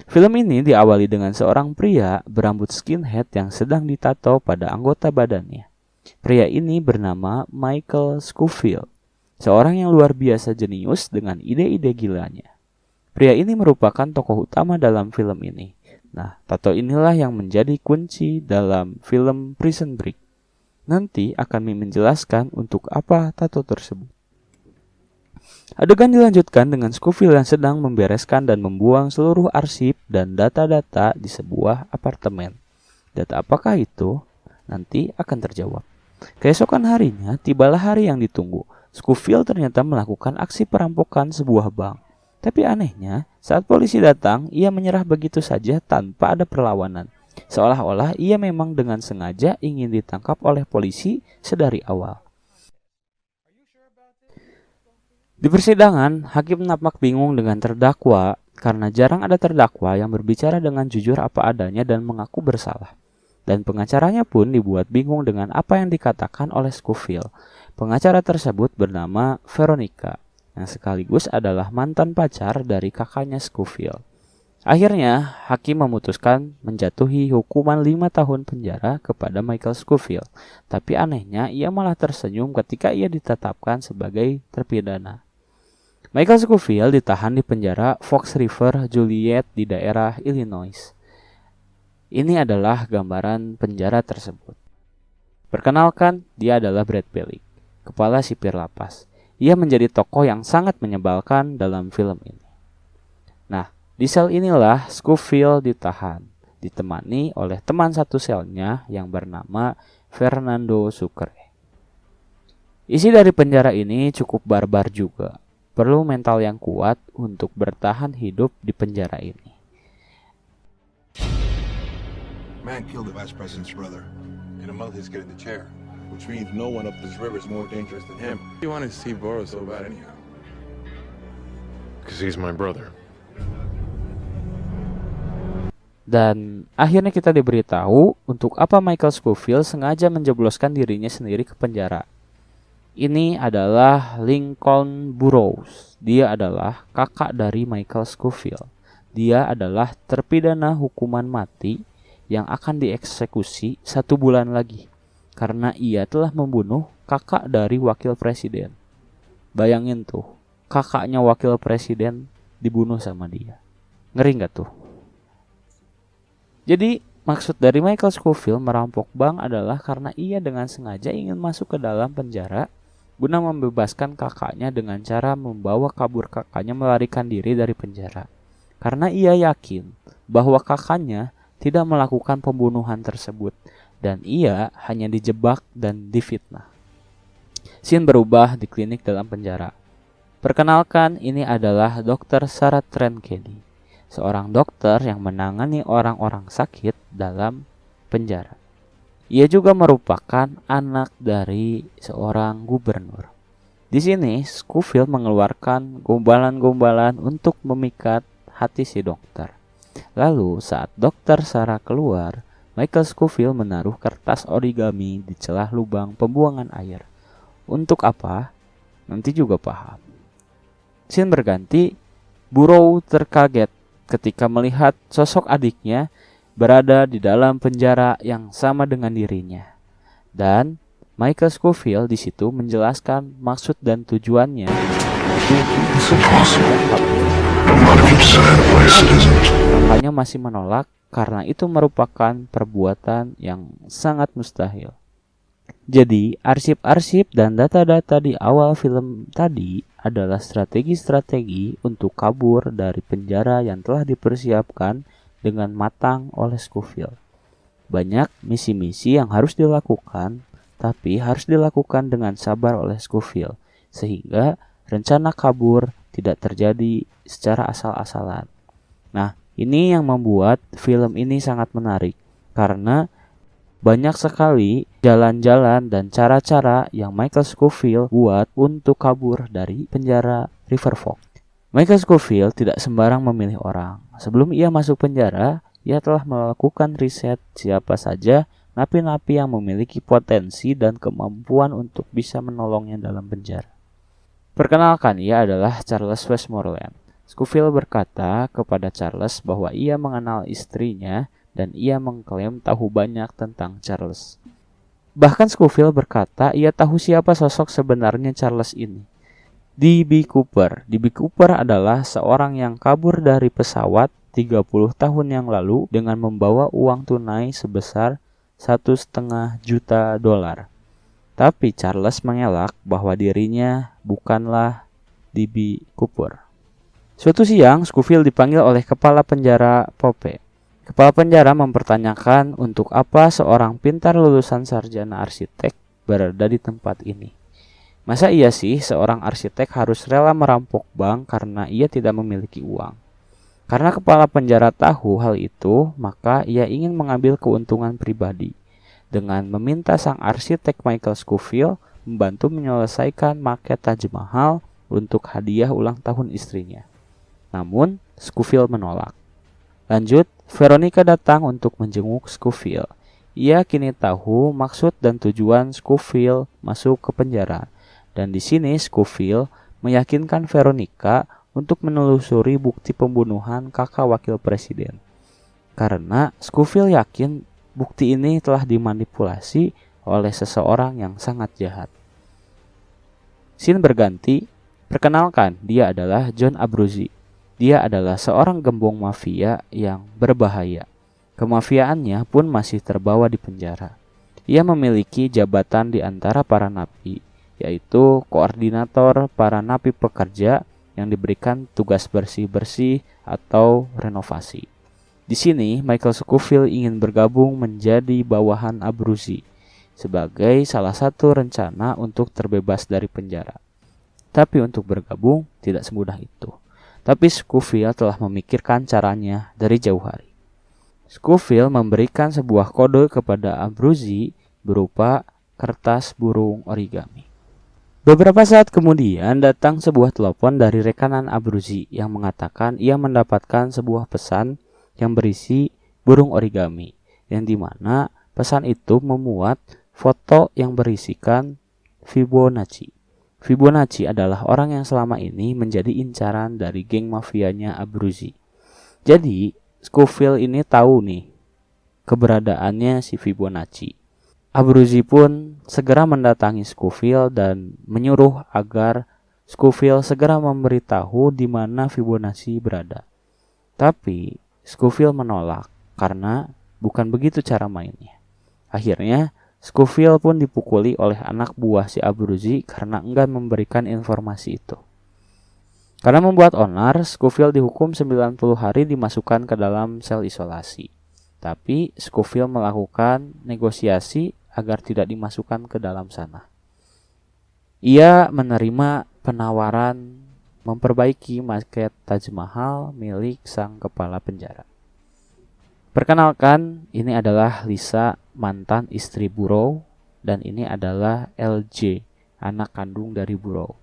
Film ini diawali dengan seorang pria berambut skinhead yang sedang ditato pada anggota badannya. Pria ini bernama Michael Scofield, seorang yang luar biasa jenius dengan ide-ide gilanya. Pria ini merupakan tokoh utama dalam film ini. Nah, tato inilah yang menjadi kunci dalam film Prison Break. Nanti akan menjelaskan untuk apa tato tersebut. Adegan dilanjutkan dengan Scofield yang sedang membereskan dan membuang seluruh arsip dan data-data di sebuah apartemen. Data apakah itu? Nanti akan terjawab. Keesokan harinya, tibalah hari yang ditunggu. Scofield ternyata melakukan aksi perampokan sebuah bank. Tapi anehnya, saat polisi datang, ia menyerah begitu saja tanpa ada perlawanan. Seolah-olah ia memang dengan sengaja ingin ditangkap oleh polisi sedari awal. Di persidangan, hakim nampak bingung dengan terdakwa karena jarang ada terdakwa yang berbicara dengan jujur apa adanya dan mengaku bersalah. Dan pengacaranya pun dibuat bingung dengan apa yang dikatakan oleh Scofield. Pengacara tersebut bernama Veronica, yang sekaligus adalah mantan pacar dari kakaknya Scofield. Akhirnya, hakim memutuskan menjatuhi hukuman 5 tahun penjara kepada Michael Scofield. Tapi anehnya, ia malah tersenyum ketika ia ditetapkan sebagai terpidana. Michael Scofield ditahan di penjara Fox River Juliet di daerah Illinois. Ini adalah gambaran penjara tersebut. Perkenalkan, dia adalah Brad Bellick, kepala sipir lapas. Ia menjadi tokoh yang sangat menyebalkan dalam film ini. Nah, di sel inilah Scofield ditahan, ditemani oleh teman satu selnya yang bernama Fernando Sucre. Isi dari penjara ini cukup barbar juga. Perlu mental yang kuat untuk bertahan hidup di penjara ini. Man killed the vice president's brother. In a month he's getting the chair, which means no one up this river is more dangerous than him. You want to see Boros so bad anyhow? Because he's my brother. Dan akhirnya kita diberitahu untuk apa Michael Scofield sengaja menjebloskan dirinya sendiri ke penjara. Ini adalah Lincoln Burrows. Dia adalah kakak dari Michael Scofield. Dia adalah terpidana hukuman mati yang akan dieksekusi 1 bulan lagi karena ia telah membunuh kakak dari wakil presiden. Bayangin tuh, kakaknya wakil presiden dibunuh sama dia. Ngeri gak tuh? Jadi maksud dari Michael Scofield merampok bank adalah karena ia dengan sengaja ingin masuk ke dalam penjara guna membebaskan kakaknya dengan cara membawa kabur kakaknya melarikan diri dari penjara. Karena ia yakin bahwa kakaknya tidak melakukan pembunuhan tersebut dan ia hanya dijebak dan difitnah. Scene berubah di klinik dalam penjara. Perkenalkan, ini adalah Dr. Sarah Trenkelly, seorang dokter yang menangani orang-orang sakit dalam penjara. Ia juga merupakan anak dari seorang gubernur. Di sini, Scofield mengeluarkan gombalan-gombalan untuk memikat hati si dokter. Lalu, saat dokter Sarah keluar, Michael Scofield menaruh kertas origami di celah lubang pembuangan air. Untuk apa? Nanti juga paham. Scene berganti, Burrow terkaget ketika melihat sosok adiknya berada di dalam penjara yang sama dengan dirinya. Dan Michael Scofield di situ menjelaskan maksud dan tujuannya. Kakaknya masih menolak karena itu merupakan perbuatan yang sangat mustahil. Jadi, arsip-arsip dan data-data di awal film tadi adalah strategi-strategi untuk kabur dari penjara yang telah dipersiapkan dengan matang oleh Scofield. Banyak misi-misi yang harus dilakukan, tapi harus dilakukan dengan sabar oleh Scofield, sehingga rencana kabur tidak terjadi secara asal-asalan. Nah, ini yang membuat film ini sangat menarik, karena banyak sekali jalan-jalan dan cara-cara yang Michael Scofield buat untuk kabur dari penjara River Fork. Michael Scofield tidak sembarang memilih orang. Sebelum ia masuk penjara, ia telah melakukan riset siapa saja napi-napi yang memiliki potensi dan kemampuan untuk bisa menolongnya dalam penjara. Perkenalkan, ia adalah Charles Westmoreland. Scofield berkata kepada Charles bahwa ia mengenal istrinya dan ia mengklaim tahu banyak tentang Charles. Bahkan Scofield berkata ia tahu siapa sosok sebenarnya Charles ini. D.B. Cooper. D.B. Cooper adalah seorang yang kabur dari pesawat 30 tahun yang lalu dengan membawa uang tunai sebesar $1,5 juta. Tapi Charles mengelak bahwa dirinya bukanlah D.B. Cooper. Suatu siang, Scofield dipanggil oleh kepala penjara Pope. Kepala penjara mempertanyakan untuk apa seorang pintar lulusan sarjana arsitek berada di tempat ini. Masa iya sih seorang arsitek harus rela merampok bank karena ia tidak memiliki uang? Karena kepala penjara tahu hal itu, maka ia ingin mengambil keuntungan pribadi dengan meminta sang arsitek Michael Scofield membantu menyelesaikan maket Taj Mahal untuk hadiah ulang tahun istrinya. Namun, Scofield menolak. Lanjut, Veronica datang untuk menjenguk Scofield. Ia kini tahu maksud dan tujuan Scofield masuk ke penjara. Dan di sini Scofield meyakinkan Veronica untuk menelusuri bukti pembunuhan kakak wakil presiden. Karena Scofield yakin bukti ini telah dimanipulasi oleh seseorang yang sangat jahat. Scene berganti, perkenalkan dia adalah John Abruzzi. Dia adalah seorang gembong mafia yang berbahaya. Kemafiaannya pun masih terbawa di penjara. Ia memiliki jabatan di antara para napi, yaitu koordinator para napi pekerja yang diberikan tugas bersih-bersih atau renovasi. Di sini, Michael Scofield ingin bergabung menjadi bawahan Abruzzi sebagai salah satu rencana untuk terbebas dari penjara. Tapi untuk bergabung tidak semudah itu. Tapi Scofield telah memikirkan caranya dari jauh hari. Scofield memberikan sebuah kode kepada Abruzzi berupa kertas burung origami. Beberapa saat kemudian datang sebuah telepon dari rekanan Abruzzi yang mengatakan ia mendapatkan sebuah pesan yang berisi burung origami, yang dimana pesan itu memuat foto yang berisikan Fibonacci. Fibonacci adalah orang yang selama ini menjadi incaran dari geng mafianya Abruzzi. Jadi Scofield ini tahu nih keberadaannya si Fibonacci. Abruzzi pun segera mendatangi Scofield dan menyuruh agar Scofield segera memberitahu di mana Fibonacci berada. Tapi Scofield menolak karena bukan begitu cara mainnya. Akhirnya Scofield pun dipukuli oleh anak buah si Abruzzi karena enggan memberikan informasi itu. Karena membuat onar, Scofield dihukum 90 hari dimasukkan ke dalam sel isolasi. Tapi Scofield melakukan negosiasi agar tidak dimasukkan ke dalam sana. Ia menerima penawaran memperbaiki maket Taj Mahal milik sang kepala penjara. Perkenalkan, ini adalah Lisa, mantan istri Burrough, dan ini adalah LJ, anak kandung dari Burrough.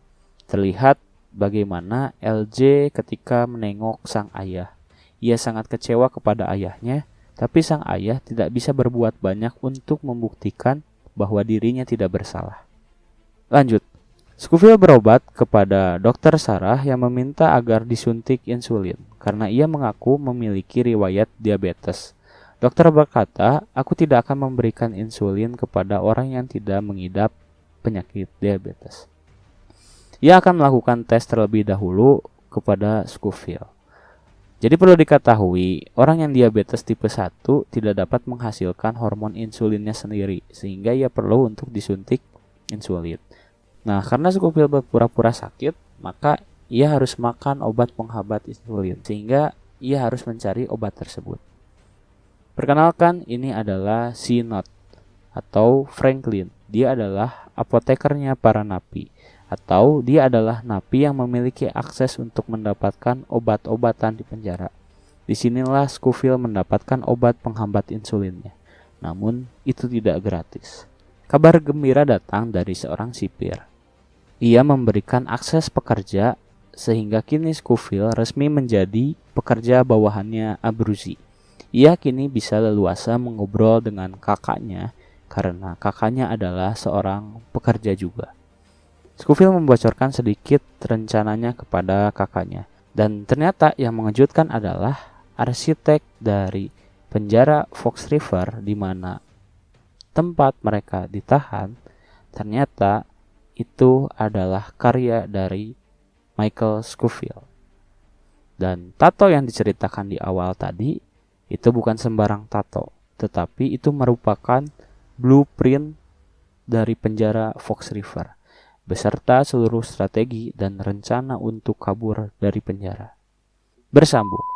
Terlihat bagaimana LJ ketika menengok sang ayah. Ia sangat kecewa kepada ayahnya, tapi sang ayah tidak bisa berbuat banyak untuk membuktikan bahwa dirinya tidak bersalah. Lanjut, Scofield berobat kepada dokter Sarah yang meminta agar disuntik insulin karena ia mengaku memiliki riwayat diabetes. Dokter berkata, aku tidak akan memberikan insulin kepada orang yang tidak mengidap penyakit diabetes. Ia akan melakukan tes terlebih dahulu kepada Scofield. Jadi perlu diketahui, orang yang diabetes tipe 1 tidak dapat menghasilkan hormon insulinnya sendiri, sehingga ia perlu untuk disuntik insulin. Nah, karena Scofield berpura-pura sakit, maka ia harus makan obat penghambat insulin, sehingga ia harus mencari obat tersebut. Perkenalkan, ini adalah Synod atau Franklin. Dia adalah apotekernya para napi, atau dia adalah napi yang memiliki akses untuk mendapatkan obat-obatan di penjara. Disinilah Scofield mendapatkan obat penghambat insulinnya. Namun itu tidak gratis. Kabar gembira datang dari seorang sipir. Ia memberikan akses pekerja sehingga kini Scofield resmi menjadi pekerja bawahannya Abruzzi. Ia kini bisa leluasa mengobrol dengan kakaknya karena kakaknya adalah seorang pekerja juga. Scofield membocorkan sedikit rencananya kepada kakaknya. Dan ternyata yang mengejutkan adalah arsitek dari penjara Fox River di mana tempat mereka ditahan ternyata itu adalah karya dari Michael Scofield. Dan tato yang diceritakan di awal tadi itu bukan sembarang tato, tetapi itu merupakan blueprint dari penjara Fox River beserta seluruh strategi dan rencana untuk kabur dari penjara. Bersambung.